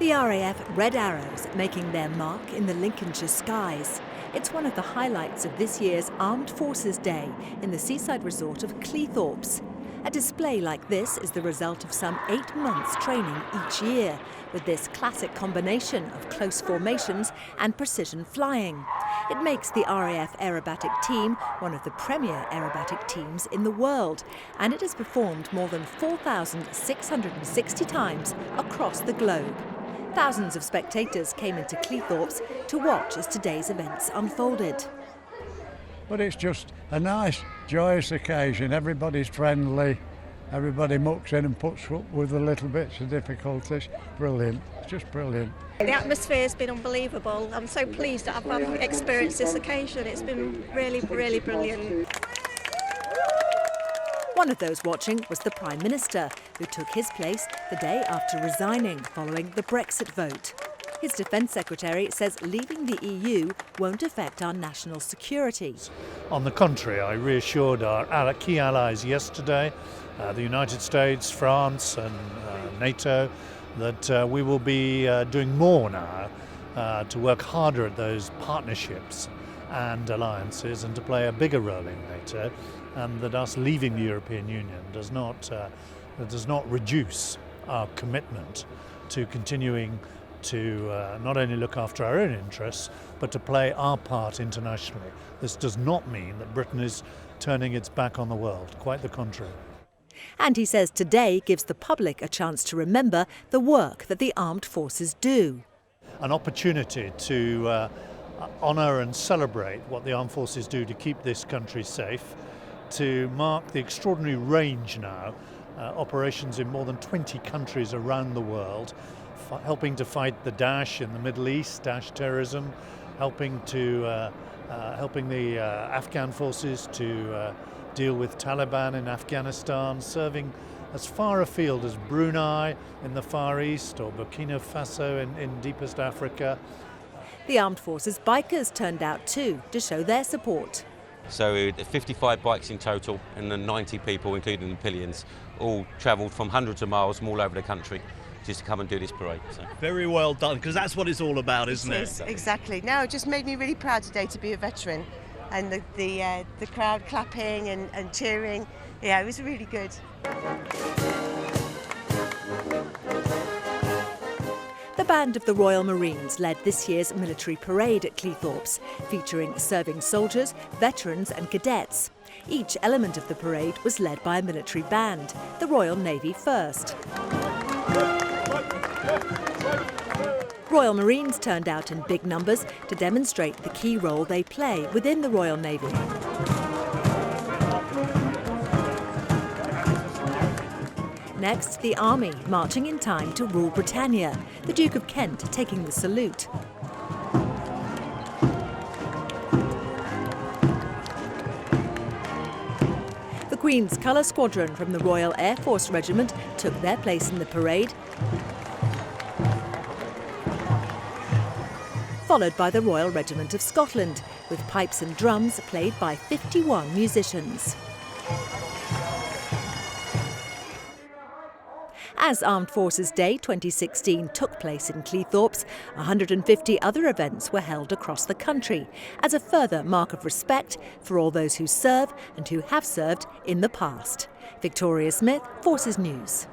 The RAF Red Arrows making their mark in the Lincolnshire skies. It's one of the highlights of this year's Armed Forces Day in the seaside resort of Cleethorpes. A display like this is the result of some 8 months training each year, with this classic combination of close formations and precision flying. It makes the RAF aerobatic team one of the premier aerobatic teams in the world, and it has performed more than 4,660 times across the globe. Thousands of spectators came into Cleethorpes to watch as today's events unfolded. But it's just a nice, joyous occasion. Everybody's friendly, everybody mucks in and puts up with the little bits of difficulties. Brilliant, it's just brilliant. The atmosphere has been unbelievable. I'm so pleased that I've experienced this occasion. It's been really, really brilliant. One of those watching was the Prime Minister, who took his place the day after resigning following the Brexit vote. His Defence Secretary says leaving the EU won't affect our national security. On the contrary, I reassured our key allies yesterday, the United States, France and NATO, that we will be doing more now to work harder at those partnerships and alliances and to play a bigger role in NATO, and that us leaving the European Union does not reduce our commitment to continuing to not only look after our own interests, but to play our part internationally. This does not mean that Britain is turning its back on the world, quite the contrary. And he says today gives the public a chance to remember the work that the armed forces do. An opportunity to honour and celebrate what the armed forces do to keep this country safe, to mark the extraordinary range now, operations in more than 20 countries around the world, helping to fight the Daesh in the Middle East, Daesh terrorism, helping the Afghan forces to deal with Taliban in Afghanistan, serving as far afield as Brunei in the Far East or Burkina Faso in deepest Africa. The armed forces bikers turned out too to show their support. So 55 bikes in total, and then 90 people, including the pillions, all travelled from hundreds of miles from all over the country just to come and do this parade. So. Very well done, because that's what it's all about, isn't it? Yes, exactly. No, it just made me really proud today to be a veteran, and the crowd clapping and cheering. Yeah, it was really good. The band of the Royal Marines led this year's military parade at Cleethorpes, featuring serving soldiers, veterans and cadets. Each element of the parade was led by a military band, the Royal Navy first. Royal Marines turned out in big numbers to demonstrate the key role they play within the Royal Navy. Next, the Army, marching in time to Rule Britannia, the Duke of Kent taking the salute. The Queen's Colour Squadron from the Royal Air Force Regiment took their place in the parade, followed by the Royal Regiment of Scotland, with pipes and drums played by 51 musicians. As Armed Forces Day 2016 took place in Cleethorpes, 150 other events were held across the country as a further mark of respect for all those who serve and who have served in the past. Victoria Smith, Forces News.